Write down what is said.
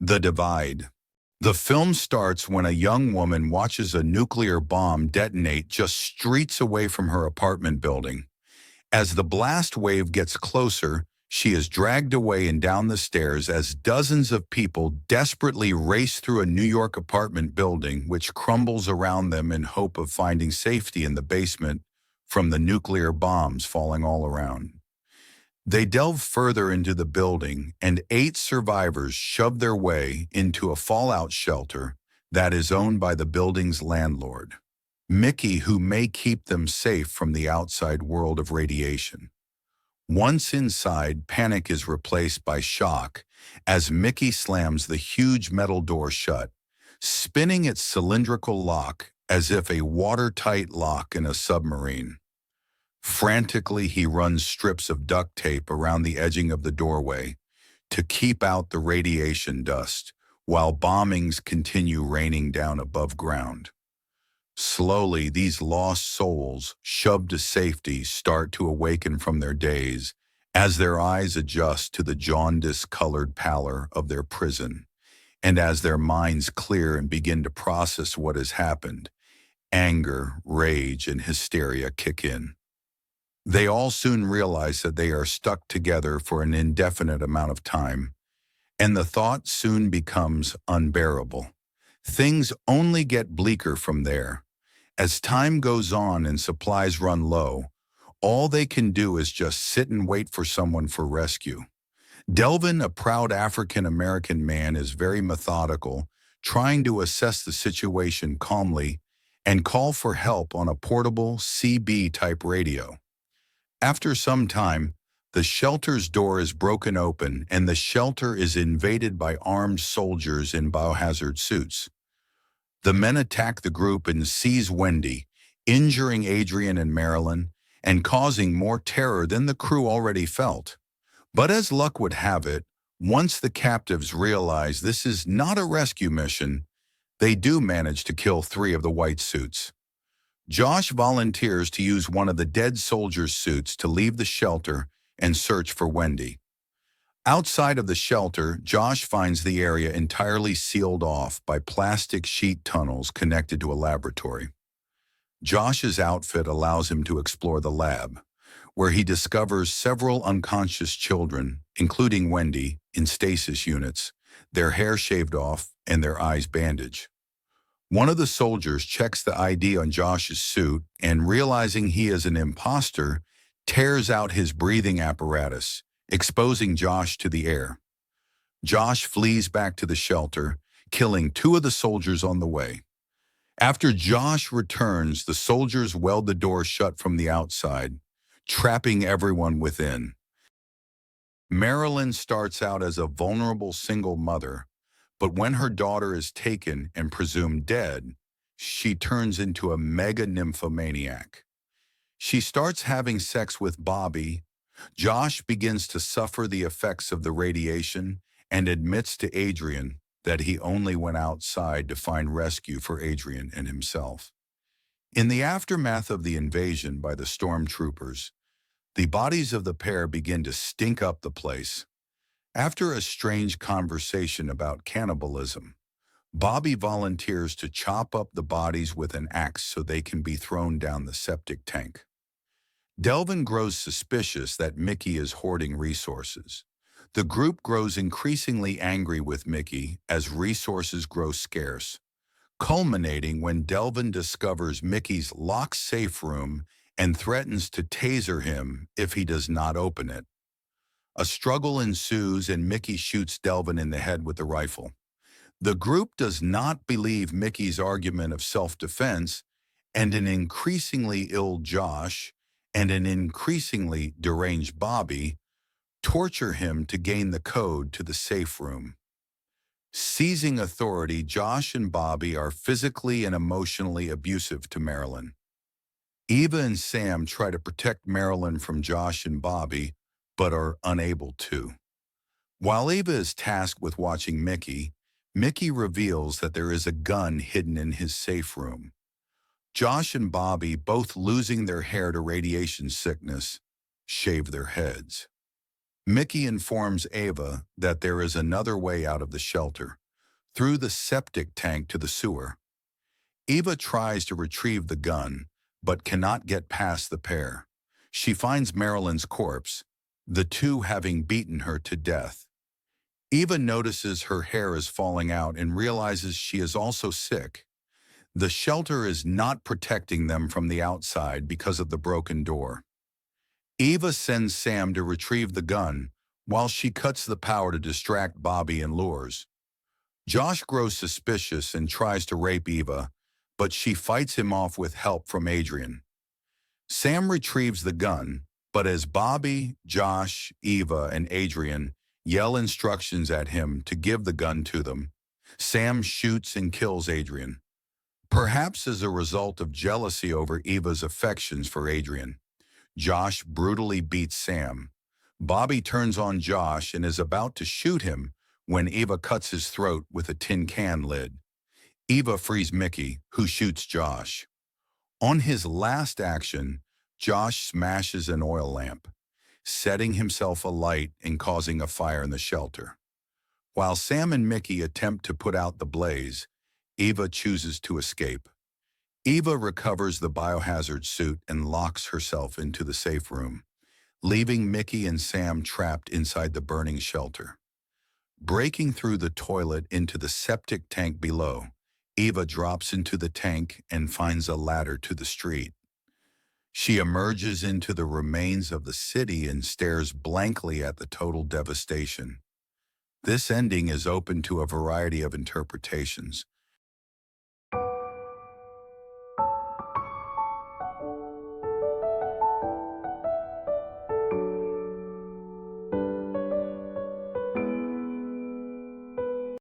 The Divide. The film starts when a young woman watches a nuclear bomb detonate just streets away from her apartment building. As the blast wave gets closer, she is dragged away and down the stairs as dozens of people desperately race through a New York apartment building which crumbles around them in hope of finding safety in the basement from the nuclear bombs falling all around. They delve further into the building, and 8 survivors shove their way into a fallout shelter that is owned by the building's landlord, Mickey, who may keep them safe from the outside world of radiation. Once inside, panic is replaced by shock as Mickey slams the huge metal door shut, spinning its cylindrical lock as if a watertight lock in a submarine. Frantically, he runs strips of duct tape around the edging of the doorway to keep out the radiation dust, while bombings continue raining down above ground. Slowly, these lost souls, shoved to safety, start to awaken from their daze as their eyes adjust to the jaundice-colored pallor of their prison, and as their minds clear and begin to process what has happened, anger, rage, and hysteria kick in. They all soon realize that they are stuck together for an indefinite amount of time, and the thought soon becomes unbearable. Things only get bleaker from there. As time goes on and supplies run low, all they can do is just sit and wait for someone for rescue. Delvin, a proud African-American man, is very methodical, trying to assess the situation calmly and call for help on a portable CB-type radio. After some time, the shelter's door is broken open and the shelter is invaded by armed soldiers in biohazard suits. The men attack the group and seize Wendy, injuring Adrian and Marilyn and causing more terror than the crew already felt. But as luck would have it, once the captives realize this is not a rescue mission, they do manage to kill 3 of the white suits. Josh volunteers to use one of the dead soldiers' suits to leave the shelter and search for Wendy. Outside of the shelter, Josh finds the area entirely sealed off by plastic sheet tunnels connected to a laboratory. Josh's outfit allows him to explore the lab, where he discovers several unconscious children, including Wendy, in stasis units, their hair shaved off and their eyes bandaged. One of the soldiers checks the ID on Josh's suit and, realizing he is an imposter, tears out his breathing apparatus, exposing Josh to the air. Josh flees back to the shelter, killing 2 of the soldiers on the way. After Josh returns, the soldiers weld the door shut from the outside, trapping everyone within. Marilyn starts out as a vulnerable single mother, but when her daughter is taken and presumed dead, she turns into a mega nymphomaniac. She starts having sex with Bobby. Josh begins to suffer the effects of the radiation and admits to Adrian that he only went outside to find rescue for Adrian and himself. In the aftermath of the invasion by the stormtroopers, the bodies of the pair begin to stink up the place. After a strange conversation about cannibalism, Bobby volunteers to chop up the bodies with an axe so they can be thrown down the septic tank. Delvin grows suspicious that Mickey is hoarding resources. The group grows increasingly angry with Mickey as resources grow scarce, culminating when Delvin discovers Mickey's locked safe room and threatens to taser him if he does not open it. A struggle ensues and Mickey shoots Delvin in the head with the rifle. The group does not believe Mickey's argument of self-defense, and an increasingly ill Josh and an increasingly deranged Bobby torture him to gain the code to the safe room. Seizing authority, Josh and Bobby are physically and emotionally abusive to Marilyn. Eva and Sam try to protect Marilyn from Josh and Bobby, but are unable to. While Eva is tasked with watching Mickey, Mickey reveals that there is a gun hidden in his safe room. Josh and Bobby, both losing their hair to radiation sickness, shave their heads. Mickey informs Ava that there is another way out of the shelter, through the septic tank to the sewer. Ava tries to retrieve the gun, but cannot get past the pair. She finds Marilyn's corpse, the two having beaten her to death. Eva notices her hair is falling out and realizes she is also sick. The shelter is not protecting them from the outside because of the broken door. Eva sends Sam to retrieve the gun, while she cuts the power to distract Bobby and lures. Josh grows suspicious and tries to rape Eva, but she fights him off with help from Adrian. Sam retrieves the gun, but as Bobby, Josh, Eva, and Adrian yell instructions at him to give the gun to them, Sam shoots and kills Adrian. Perhaps as a result of jealousy over Eva's affections for Adrian, Josh brutally beats Sam. Bobby turns on Josh and is about to shoot him when Eva cuts his throat with a tin can lid. Eva frees Mickey, who shoots Josh. On his last action, Josh smashes an oil lamp, setting himself alight and causing a fire in the shelter. While Sam and Mickey attempt to put out the blaze, Eva chooses to escape. Eva recovers the biohazard suit and locks herself into the safe room, leaving Mickey and Sam trapped inside the burning shelter. Breaking through the toilet into the septic tank below, Eva drops into the tank and finds a ladder to the street. She emerges into the remains of the city and stares blankly at the total devastation. This ending is open to a variety of interpretations,